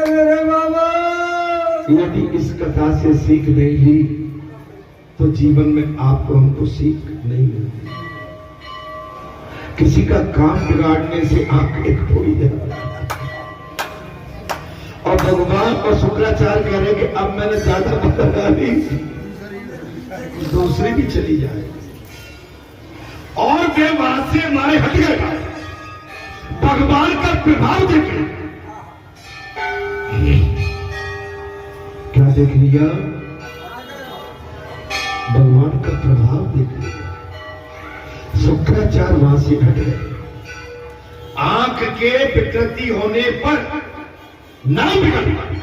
मेरे बाबा, यदि इस कथा से सीख नहीं ली तो जीवन में आपको हमको सीख नहीं मिलती। किसी का काम बिगाड़ने से आंख एक थोड़ी है। और भगवान और शुक्राचार्य कह रहे कि अब मैंने ज्यादा बता दी, दूसरी भी चली जाए। और वे वहां से मारे हट गए। भगवान का प्रभाव देखे, क्या देख लिया? भगवान का प्रभाव देख लिया। शुक्राचार्य वहां से हट गए। आंख के विकृति होने पर नहीं बिगड़ पाई।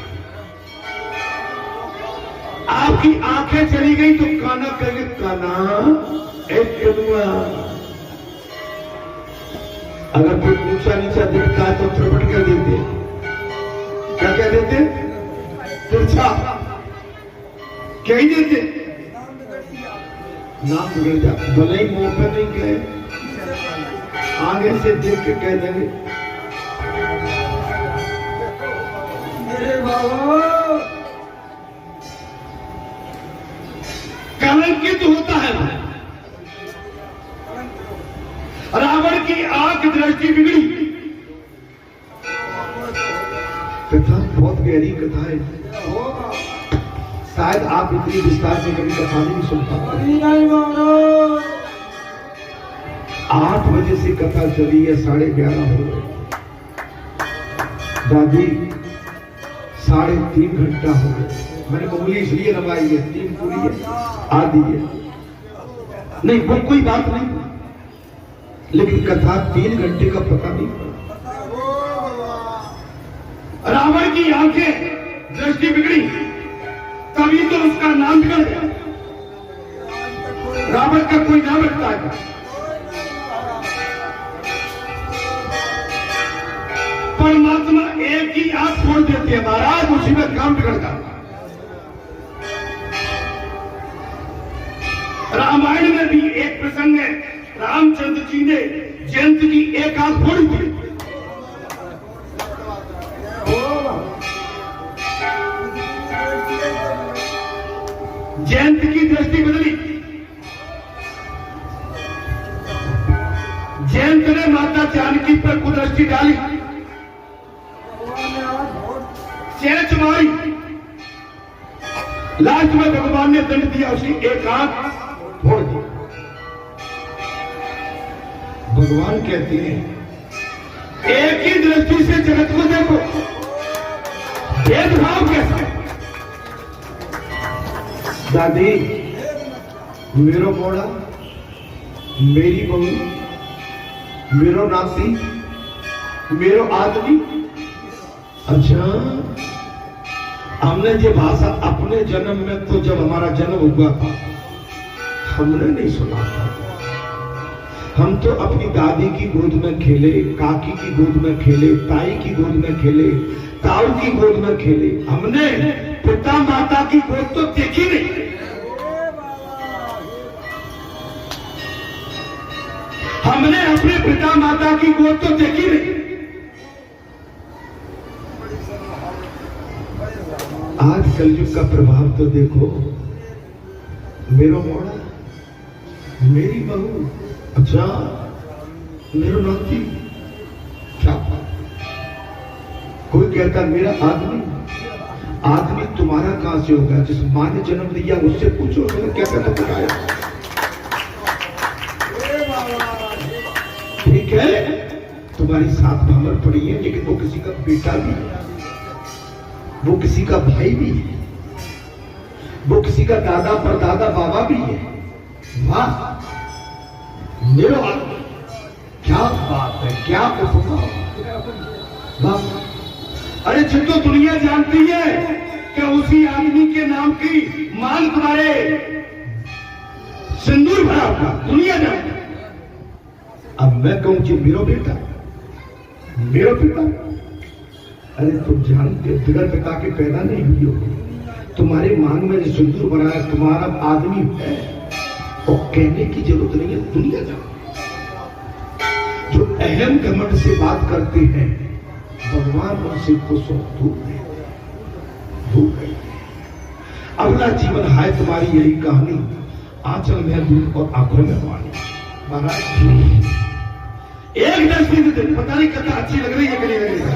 आपकी आंखें चली गई तो काना कहेंगे, काना एक कदुआ। अगर कोई ऊंचा नीचा दिखता है तो थपड़ कर देते। क्या कह देते? तिरछा कह ही देते, नाम बिगड़ जा। भले ही मुंह पर नहीं कहे, आगे से देख के कह देंगे। कलंकित होता है। रावण की आंख दृष्टि बिगड़ी। कथा बहुत गहरी कथा है। शायद आप इतनी विस्तार से कभी कथा नहीं सुन पाते। 8 बजे से कथा चली है, 11:30 हो गए। दादी 3.5 घंटा हो गए। मैंने उंगली इसलिए लगाई है, 3 पूरी है, आधी है। नहीं वो कोई बात नहीं, लेकिन कथा 3 घंटे का पता नहीं पड़ा। रावण की आंखें दृष्टि बिगड़ी, तभी तो उसका नाम बिगड़ गया। रावण का कोई नाम रखता है? परमात्मा एक ही आंख खोल देते हैं महाराज, उसी में काम बिगड़ जाता। रामायण में भी एक प्रसंग है, रामचंद्र जी ने जयंत की एक आंख फोड़ी थी। जयंत की दृष्टि बदली। जयंत ने माता जानकी पर कुदृष्टि डाली, चेंच मारी। लास्ट में भगवान ने दंड दिया, उसकी एक आंख फोड़ दी। भगवान कहते हैं एक ही दृष्टि से जगत को देखो, भेदभाव कैसा है? दादी मेरो मोड़ा, मेरी बहू, मेरो नाती, मेरो आदमी। अच्छा, हमने ये भाषा अपने जन्म में तो जब हमारा जन्म हुआ था हमने नहीं सुना था। हम तो अपनी दादी की गोद में खेले, काकी की गोद में खेले, ताई की गोद में खेले, ताऊ की गोद में खेले। हमने पिता माता की गोद तो देखी नहीं। हमने अपने पिता माता की गोद तो देखी नहीं। आज कलयुग का प्रभाव तो देखो। मेरो मोड़ा, मेरी बहू, अच्छा मेरो नाती, क्या कोई कहता मेरा आदमी। आदमी तुम्हारा कहां से होगा? जिस मां ने जन्म दिया उससे पूछो, मैंने क्या कहता बताया। ठीक है, तुम्हारी 7 भावर पड़ी है, लेकिन वो किसी का बेटा भी है, वो किसी का भाई भी है, वो किसी का दादा परदादा बाबा भी है। वाह मेरो आदमी, क्या बात है, क्या उपमा। वाह, अरे जिनको दुनिया जानती है कि उसी आदमी के नाम की मांग तुम्हारे सिंदूर भरा होगा, दुनिया जानती है। अब मैं कहूं कि मेरो बेटा, मेरो पिता, अरे तुम जानते बिगर पिता के पैदा नहीं हुई हो। तुम्हारे मांग में जो सिंदूर भरा है तुम्हारा आदमी है। और कहने की जरूरत नहीं है, दुनिया जाने। जो अहम घमंड से बात करते हैं भगवान उनसे खुश हो, धूप गई। अगला जीवन है तुम्हारी यही कहानी, आंचल में दूध और आंखों में पानी। महाराज एक दृष्टि से पता नहीं कथा अच्छी लग रही है कि नहीं लग रही है।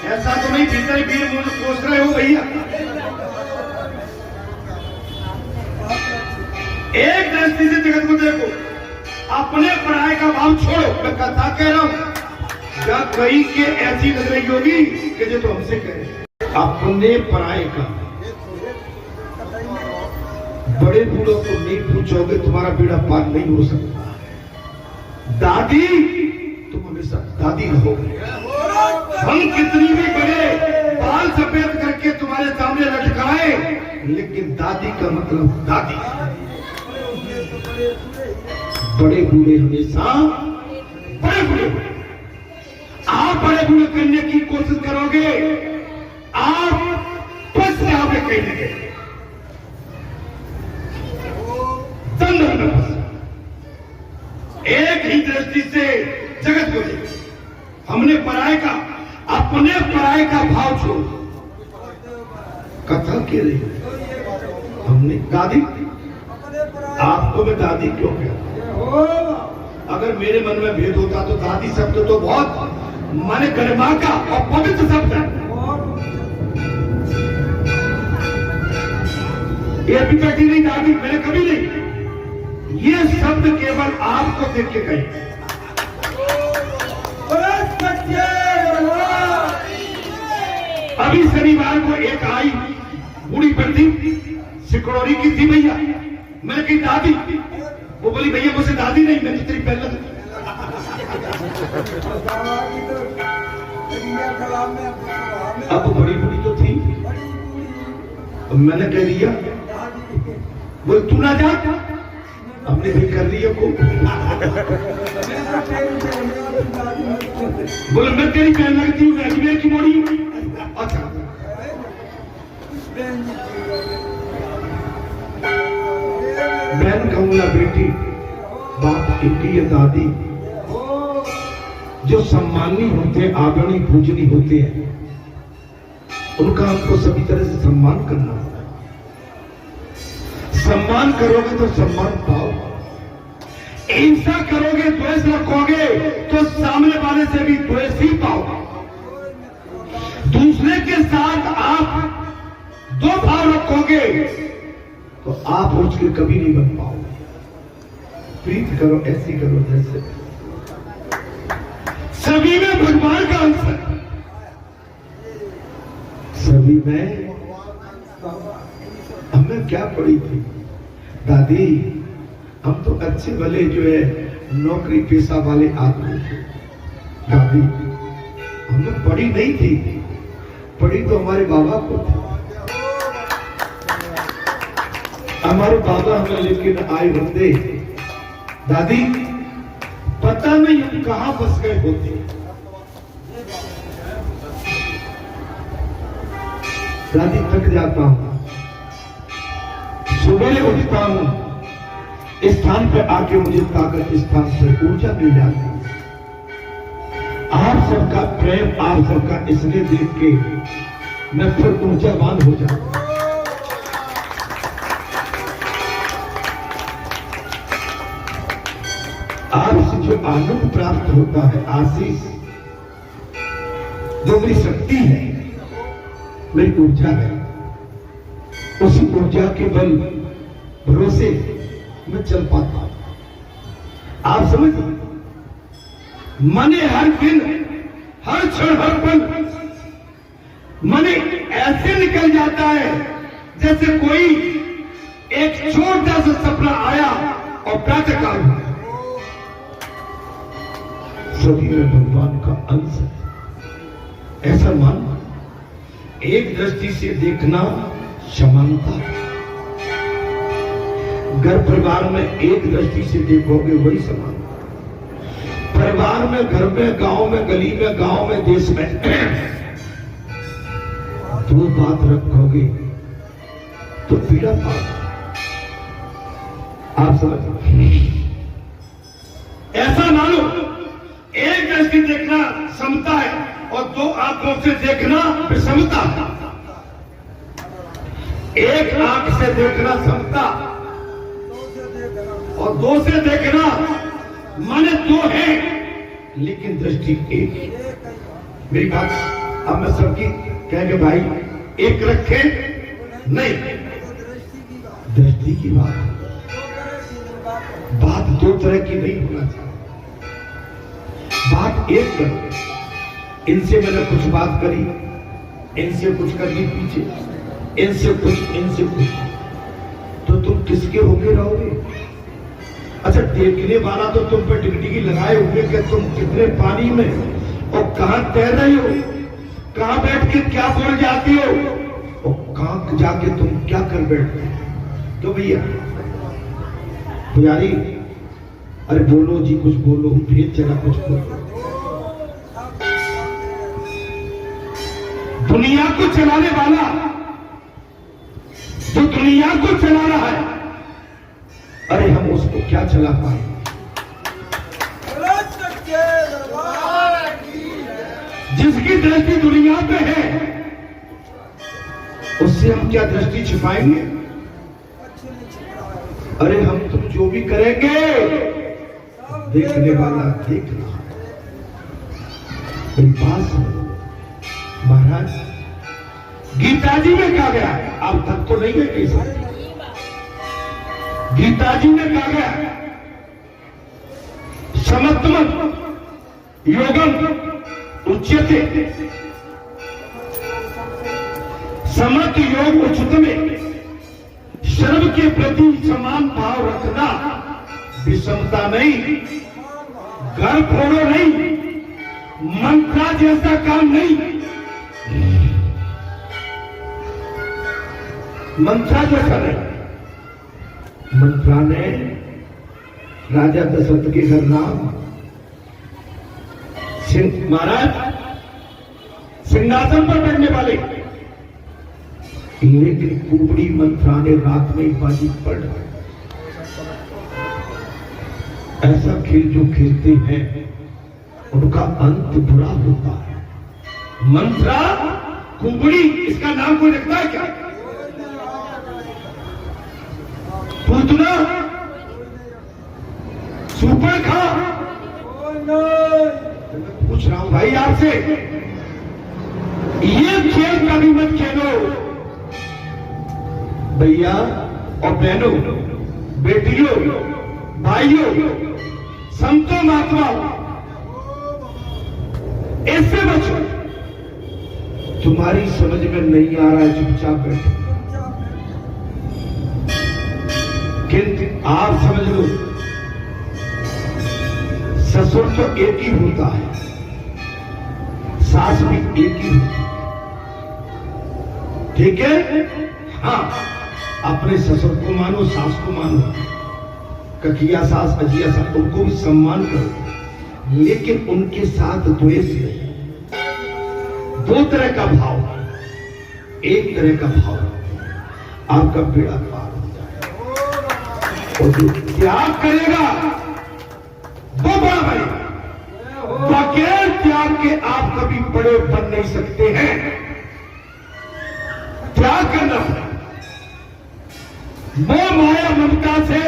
ऐसा तो नहीं भीतर वीर मुझे सोच रहे हो भैया। एक दृष्टि से जगत को देखो, अपने पढ़ाई का भाव छोड़ो। मैं कथा कह रहा हूं या कहीं के ऐसी लग रही होगी कि जो तो हमसे कह रहे। अपने पढ़ाई का बड़े बूढ़ों को नहीं पूछोगे तुम्हारा बेड़ा पार नहीं हो सकता। दादी तुम हमेशा दादी रहोगे। हम कितनी भी बड़े बाल सफेद करके तुम्हारे सामने लटकाए, लेकिन दादी का मतलब दादी। बड़े बूढ़े हमेशा बड़े बूढ़े। आप बड़े बूढ़े करने की कोशिश करोगे, आप बस यहां पे कहीं न कहीं एक ही दृष्टि से जगत को देखे। हमने पराये का, अपने पराये का भाव छोड़ कथा के लिए हमने दादी, आपको मैं दादी क्यों कहता? अगर मेरे मन में भेद होता तो दादी शब्द तो बहुत मन गरिमा का और पवित्र शब्द है। ये भी कहती नहीं दादी, मैंने कभी नहीं। ये शब्द केवल आपको देख के कहे। अभी शनिवार को एक आई बूढ़ी बंदी सिकड़ौरी की थी भैया। मैंने कही दादी, वो बोली भैया मुझसे दादी नहीं, मैं तो तेरी पहले। अब बड़ी बूढ़ी तो थी, मैंने कह दिया बोल तू ना जा, हमने भी कर लिया को। बोले मैं तेरी बहन लगती हूँ, अजमेर की मोड़ी। अच्छा बहन कहूंगा बेटी, बाप की दादी जो सम्मानी होते, आदरणीय पूजनी होते हैं, उनका हमको सभी तरह से सम्मान करना होता है। सम्मान करोगे तो सम्मान पाओ, हिंसा करोगे, द्वेष रखोगे तो सामने वाले से भी द्वेष ही पाओ। दूसरे के साथ आप दो भाव रखोगे तो आप उसके कभी नहीं बन पाओगे। प्रीत करो, ऐसी करो जैसे सभी में भगवान का अंश है। सभी में हमें क्या पड़ी थी दादी, हम तो अच्छे भले जो है नौकरी पेशा वाले आदमी थे। दादी हमें पड़ी नहीं थी, पड़ी तो हमारे बाबा को थी। हमारे बाबा हमें लेके आए बंदे। दादी पता नहीं हम कहां फंस गए होते। दादी थक जाता हूं, सुबह उठता हूं, इस स्थान पर आके मुझे ताकत, इस स्थान पर ऊर्जा मिल जाती है। आप सबका प्रेम, आप सबका इसलिए देख के मैं फिर ऊर्जावान हो जाता। आपसे जो आनंद प्राप्त होता है, आशीष, जो मेरी शक्ति है, मेरी ऊर्जा है, उसी ऊर्जा के बल भरोसे मैं चल पाता हूं। आप समझिए, मने हर दिन, हर क्षण, हर पल मने ऐसे निकल जाता है जैसे कोई एक छोटा सा सपना आया और प्रातः काल हुआ। सभी में भगवान का अंश है, ऐसा मानना। एक दृष्टि से देखना समानता। घर परिवार में एक दृष्टि से देखोगे वही समानता। परिवार में, घर में, गांव में, गली में, गांव में, देश में दो बात रखोगे तो पीड़ा पाओगे। आप समझ, ऐसा मानो एक दृष्टि देखना समता है और दो आंखों से देखना विषमता। एक आंख से देखना समता और दो से देखना मन दो है लेकिन दृष्टि एक। मेरी बात अब मैं सबकी कहेंगे भाई एक रखे नहीं, दृष्टि की बात दो तरह की नहीं होना चाहिए, बात एक करो। इनसे मैंने कुछ बात करी, इनसे कुछ करनी पीछे, इनसे कुछ, तो तुम किसके होके रहोगे? अच्छा देखने वाला तो तुम पे टिकटिकी लगाए हुए कि तुम कितने पानी में और कहां तैर रहे हो, कहां बैठ के क्या बोल जाती हो और कहां जाके तुम क्या कर बैठते हो। तो भैया पुजारी, अरे बोलो जी, कुछ बोलो, भेद चला कुछ बोलो। दुनिया को चलाने वाला जो दुनिया को चला रहा है, अरे हम उसको क्या चला पाए? जिसकी दृष्टि दुनिया पे है उससे हम क्या दृष्टि छिपाएंगे? अरे हम तुम जो भी करेंगे देखने वाला देख रहा। मेरी पास महाराज गीता जी में कहा गया है, अब तक तो नहीं है कैसे? गीता जी में कहा गया है समत्वम योगम उच्यते, समत्व योग उचित में सर्व के प्रति समान भाव रखना, विषमता नहीं, घर फोड़ो नहीं, मंत्रा जैसा काम नहीं। मंत्रा जैसा नहीं। मंत्रा ने राजा दशरथ के घर नाम महाराज सिंहासन पर बैठने वाले, लेकिन कुबड़ी मंत्रा ने रात में बाजी पढ़, ऐसा खेल जो खेलते हैं उनका अंत बुरा होता है। मंत्रा कुबड़ी, इसका नाम कोई रखता है क्या? पूतना सुपर खा, पूछ रहा हूं भाई आपसे, ये खेल कभी मत खेलो भैया और बहनों, बेटियों, भाइयों, संतों, महात्माओं, इससे बचो। तुम्हारी समझ में नहीं आ रहा है, चुपचाप बैठो। किंतु आप समझ लो, ससुर तो एक ही होता है, सास भी एक ही होती है, ठीक है? हाँ, अपने ससुर को मानो, सास को मानो, ककिया सास, अजिया सास, उनको भी सम्मान करो, लेकिन उनके साथ द्वेष नहीं। दो तरह का भाव, एक तरह का भाव, आपका बेड़ा पार हो जाए। और जो त्याग करेगा वो बड़ा बनेगा। बगैर त्याग के आप कभी बड़े बन नहीं सकते हैं। त्याग करना पड़ेगा, मोह माया ममता से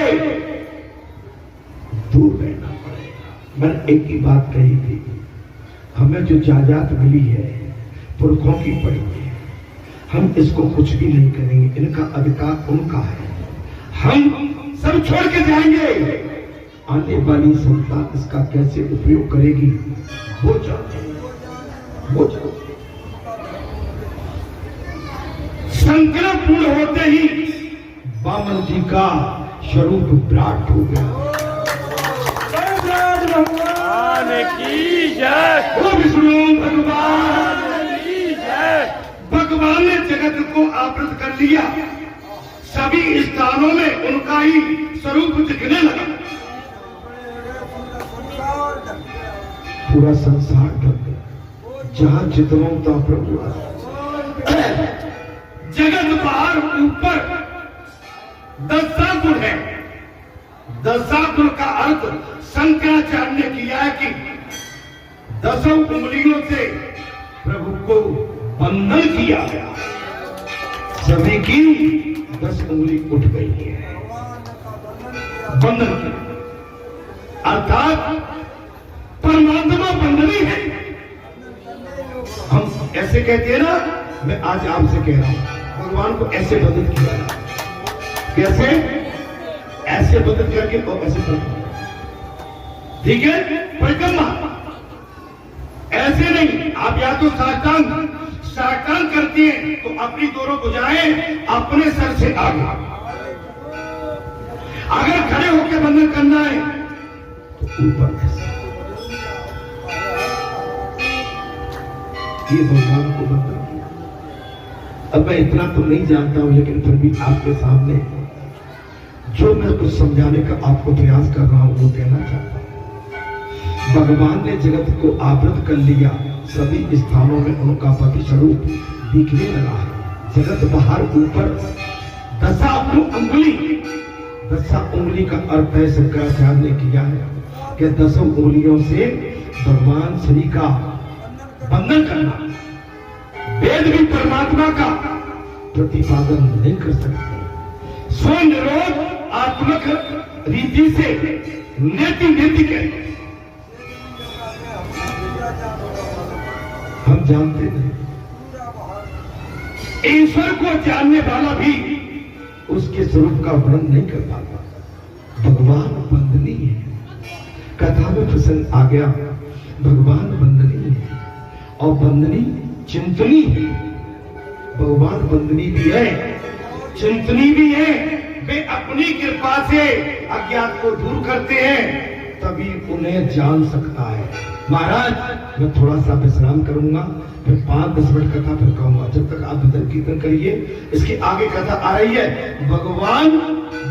दूर रहना पड़ेगा। मैंने एक ही बात कही थी, हमें जो जायदाद मिली है पुरखों की पड़ी है, हम इसको कुछ भी नहीं करेंगे, इनका अधिकार उनका है, हम सब छोड़ के जाएंगे। आने वाली संतान इसका कैसे उपयोग करेगी वो जानते, वो जानते। संकल्प पूर्ण होते ही वामन जी का स्वरूप विराट हो गया। भगवान की जय, वो विष्णु भगवान की जय। भगवान ने जगत को आवृत कर लिया, सभी स्थानों में उनका ही स्वरूप दिखने लगा। पूरा संसार ढक गया, जहां जितना था प्रभु जगत बाहर ऊपर 10 गुण है, दशाकुल का अर्थ शंकराचार्य ने किया है कि 10 उंगलियों से प्रभु को बंधन किया गया। सभी की 10 उंगली उठ गई है, बंधन किया, अर्थात परमात्मा बंधनी है। हम ऐसे कहते हैं ना, मैं आज आपसे कह रहा हूं भगवान को ऐसे बंधन किया, कैसे? ऐसे बंधन करके और ऐसे बंधन, ठीक है? परिक्रमा ऐसे नहीं, आप या तो साष्टांग करती हैं तो अपनी दोनों भुजाएं अपने सर से आगे, अगर खड़े होकर बंधन करना है तो ऊपर से। ये भगवान को बंधन किया। अब मैं इतना तो नहीं जानता हूं, लेकिन फिर भी आपके सामने जो मैं कुछ समझाने का आपको प्रयास कर रहा हूं वो कहना चाहता हूं। भगवान ने जगत को आवृत कर लिया, सभी स्थानों में उनका पति स्वरूप दिखने लगा है। जगत बाहर ऊपर 10 उंगली का अर्थ है शंकराचार्य ने किया है कि 10 उंगलियों से भगवान श्री का बंधन करना। वेद भी परमात्मा का प्रतिपादन नहीं कर सकते, स्वनिरोध आत्मक रीति से नेति कहते। हम जानते नहीं, ईश्वर को जानने वाला भी उसके स्वरूप का वर्णन नहीं कर पाता। भगवान बंदनी है, कथा में प्रसंग आ गया, भगवान बंदनी है और बंदनी चिंतनी है। भगवान बंदनी भी है, चिंतनी भी है। वे अपनी कृपा से अज्ञात को दूर करते हैं, तभी उन्हें जान सकता है। महाराज मैं थोड़ा सा विश्राम करूंगा, फिर 5-10 मिनट कथा फिर कहूंगा, जब तक आप भजन कीर्तन करिए। इसके आगे कथा आ रही है, भगवान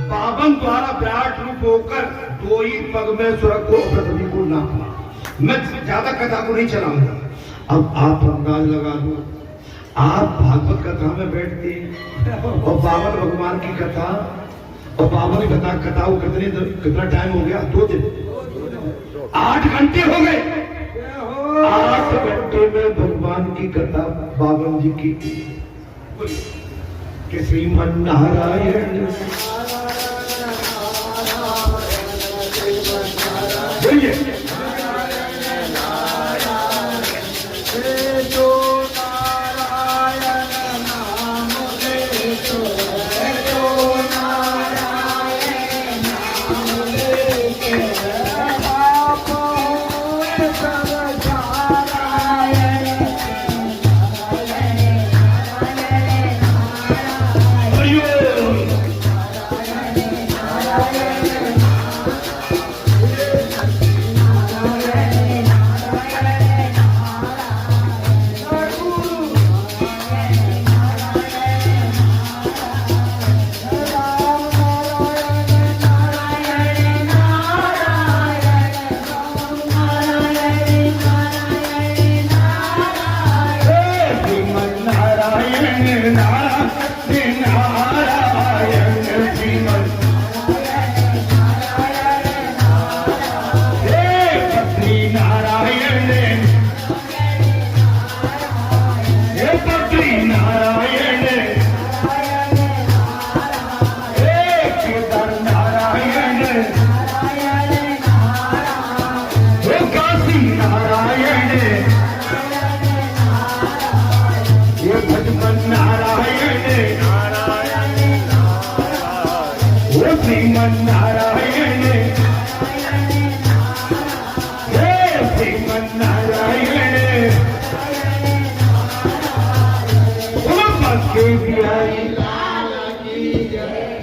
बावन द्वारा विराट रूप होकर 2 ही पग में स्वर्ग को पृथ्वी को नापा। मैं ज्यादा कथा को नहीं चलाऊंगा, अब आप अंदाज लगा दो। आप भागवत कथा में बैठते और 52 भगवान की कथा और 52 कथा वो कितना टाइम हो गया? 2 दिन, 8 घंटे हो गए। 8 घंटे में भगवान की कथा 52 जी की कि श्रीमन नारायण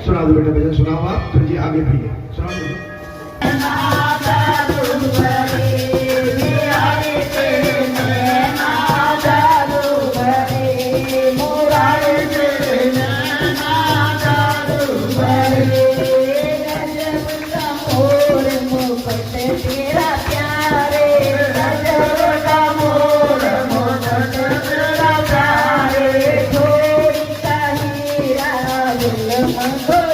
सुना दो बेटा, भजन सुनाओ आप, फिर जी आगे बढ़िए, सुना दो। Oh,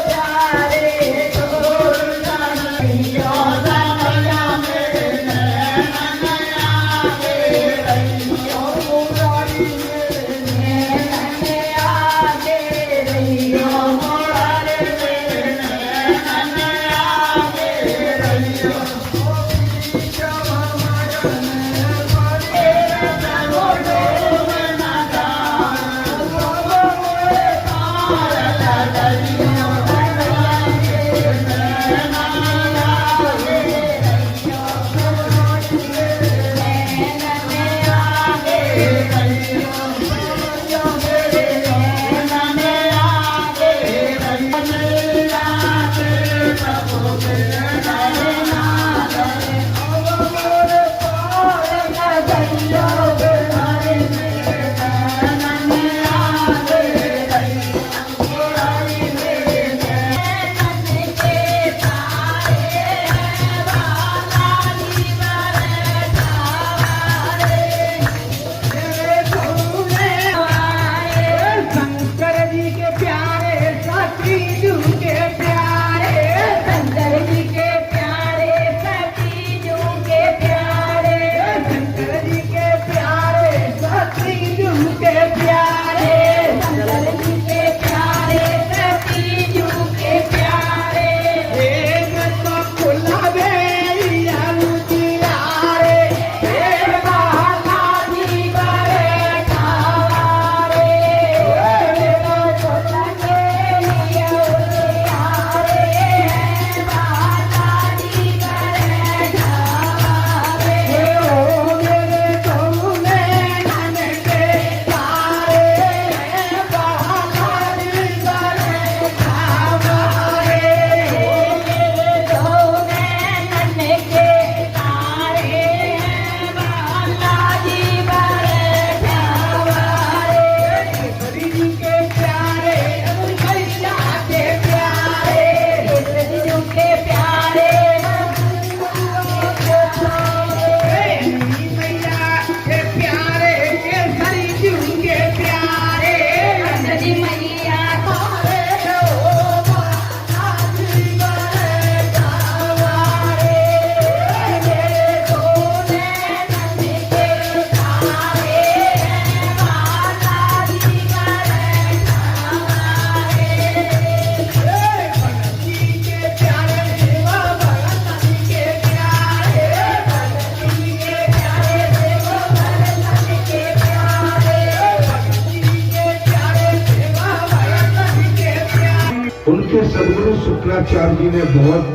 शुक्राचार्य जी ने बहुत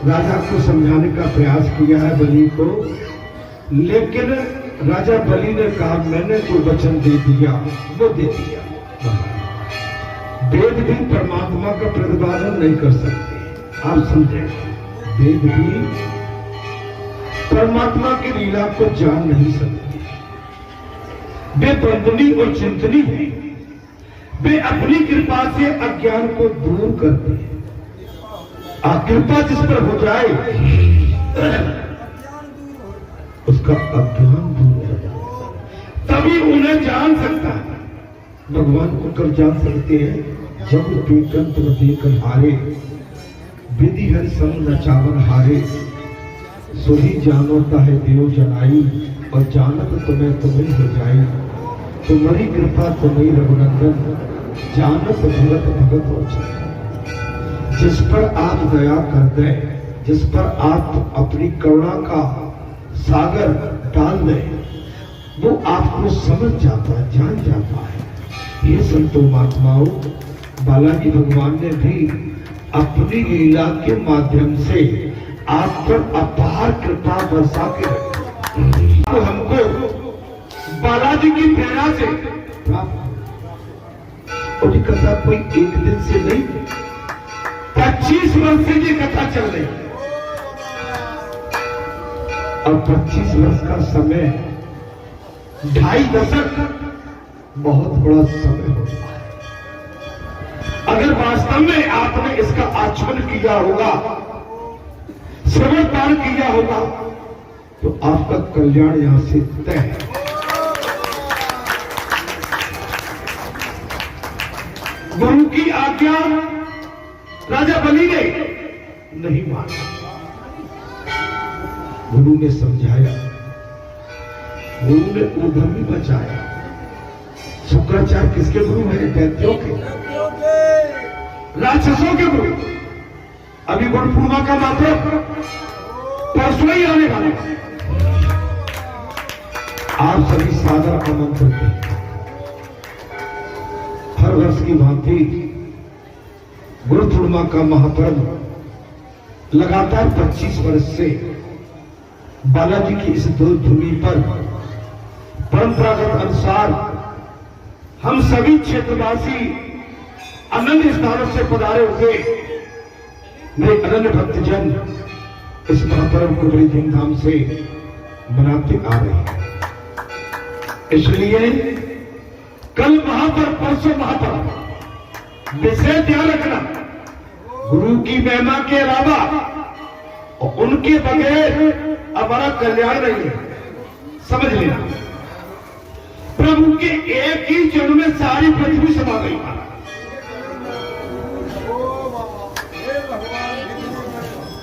राजा को समझाने का प्रयास किया है बलि को, लेकिन राजा बलि ने कहा मैंने जो वचन दे दिया वो दे दिया। वेद भी परमात्मा का प्रतिपादन नहीं कर सकते, आप समझे। वेद भी परमात्मा की लीला को जान नहीं सकते। वे बंदनी और चिंतनी है, वे अपनी कृपा से अज्ञान को दूर करते हैं। कृपा जिस पर हो जाए उसका अज्ञान दूर हो जाए, तभी उन्हें जान सकता है। भगवान को कब जान सकते हैं? जब बेकंत देकर हारे, विधि हर संग नचावर हारे, सोही जानता है देव जनाई, और जानत तुम्हें हो जाई। तुम्हारी कृपा तुम्हें रघुनंदन, जानत भगत भगत हो जाए। जिस पर आप दया कर दें, जिस पर आप अपनी करुणा का सागर डाल दें, वो आपको समझ जाता है, जान जाता है। ये संतो महात्माओं, बालाजी भगवान ने भी अपनी लीला के माध्यम से आप पर अपार कृपा बरसा के रखी। तो हमको बालाजी की प्रेरणा से प्राप्त। और ये कथा कोई एक दिन से नहीं, 25 वर्ष से ये कथा चल रही है। और 25 वर्ष का समय, 2.5 दशक बहुत बड़ा समय होता है। अगर वास्तव में आपने इसका आचमन किया होगा, श्रवण पान किया होगा, तो आपका कल्याण यहां से तय है। गुरु की आज्ञा राजा बलि ने नहीं माना, गुरु ने समझाया, गुरु ने उधर्मी बचाया। शुक्राचार्य किसके गुरु हैं? दैत्यों के, राक्षसों के गुरु। अभी गुरु पूर्णिमा का मात्र परसों ही आने वाला। आप सभी सादर आमंत्रित हैं। हर वर्ष की भांति गुरु पूर्णिमा का महापर्व लगातार 25 वर्ष से बालाजी की इस भूमि पर परंपरागत अनुसार हम सभी क्षेत्रवासी अनन्य स्थानों से पधारे हुए मेरे अनन्य भक्तजन इस महापर्व को बड़ी धूमधाम से मनाते आ रहे हैं। इसलिए कल महापर्व, परसों महापर्व, विशेष ध्यान रखना, गुरु की महिमा के अलावा और उनके बगैर हमारा कल्याण नहीं है, समझ लेना। प्रभु के एक ही जन्म में सारी पृथ्वी समा गई।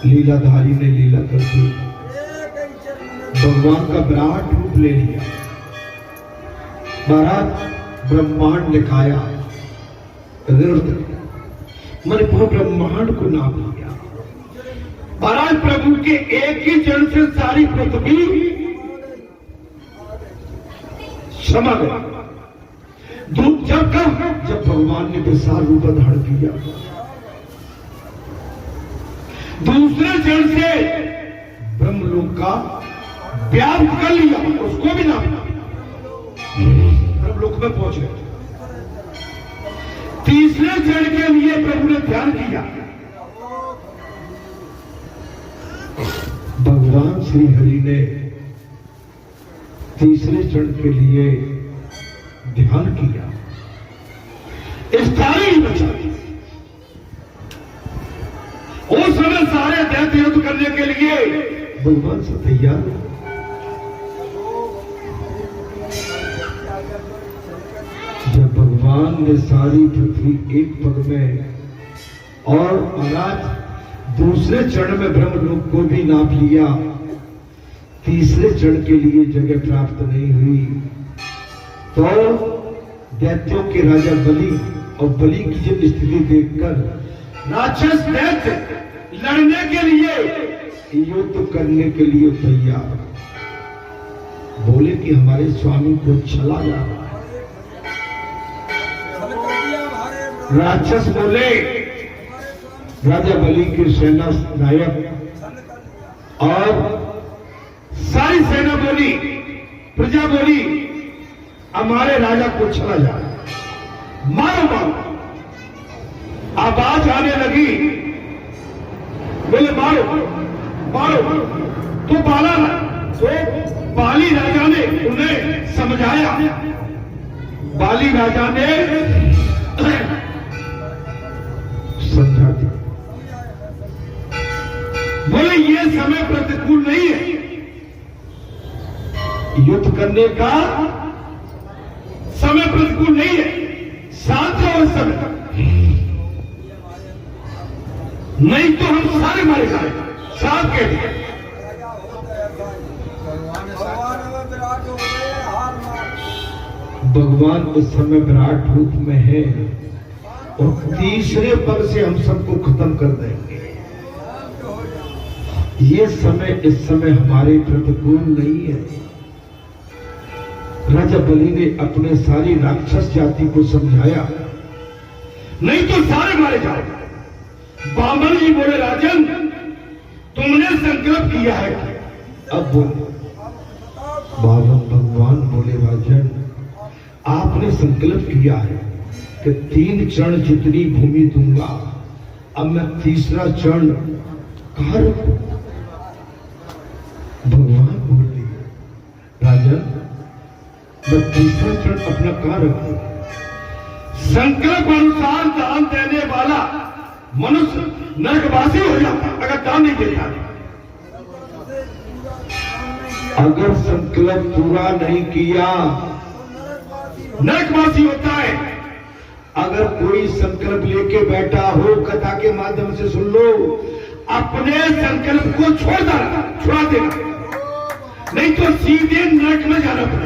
लीलाधारी ने लीला करके भगवान का विराट रूप ले लिया, महाराज ब्रह्मांड दिखाया, मैंने पूरे ब्रह्मांड को नाप लिया। महाराज प्रभु के एक ही जन्म से सारी पृथ्वी समा गई। जब भगवान ने विशाल रूप धारण किया, दूसरे जन से ब्रह्मलोक का व्याप्त कर लिया, उसको भी नाम ब्रह्मलोक में पहुंच गए। तीसरे जन के लिए प्रभु ने ध्यान किया। भगवान श्री हरि ने तीसरे चरण के लिए ध्यान किया, स्थानी ही बचा। उस समय सारे दैत्य युद्ध करने के लिए भगवान से तैयार। जब भगवान ने सारी पृथ्वी एक पग में और महाराज दूसरे चरण में ब्रह्मलोक को भी नाप लिया, तीसरे चरण के लिए जगह प्राप्त नहीं हुई, तो दैत्यों के राजा बलि और बलि की जब स्थिति देखकर राक्षस दैत्य लड़ने के लिए, युद्ध करने के लिए तैयार, बोले कि हमारे स्वामी को चला जा रहा है। राक्षस बोले राजा बलि के सेना नायक और सारी सेना बोली, प्रजा बोली, हमारे राजा को चला जा, मारो मारो। आवाज आने लगी, बोले मारो मारो। तो बाली राजा ने उन्हें समझाया, बाली राजा ने समझा दिया, बोले ये समय प्रतिकूल नहीं है, युद्ध करने का समय प्रतिकूल नहीं है, शांत रहो इस समय, नहीं तो हम सारे मारे जाएंगे। साथ कह दिया, भगवान उस समय विराट रूप में है और तीसरे पग से हम सबको खत्म कर देंगे। ये समय इस समय हमारे प्रतिकूल नहीं है। राजा बलि ने अपने सारी राक्षस जाति को समझाया, नहीं तो सारे मारे जाएंगे। बामन जी बोले, राजन तुमने संकल्प किया है। अब बोले भगवान बोले, राजन आपने संकल्प किया है कि 3 चरण जितनी भूमि दूंगा, अब मैं तीसरा चरण कहां रखूं? भगवान बोले, राजन मैं तीसरा चरण अपना कहां रखूं? संकल्प अनुसार दान देने वाला मनुष्य नरकवासी हो जाता अगर दान नहीं देता। अगर संकल्प पूरा नहीं किया नरकवासी होता है। अगर कोई संकल्प लेके बैठा हो, कथा के माध्यम से सुन लो, अपने संकल्प को छुड़ा देना, नहीं तो सीधे नरक में जाना पड़ेगा।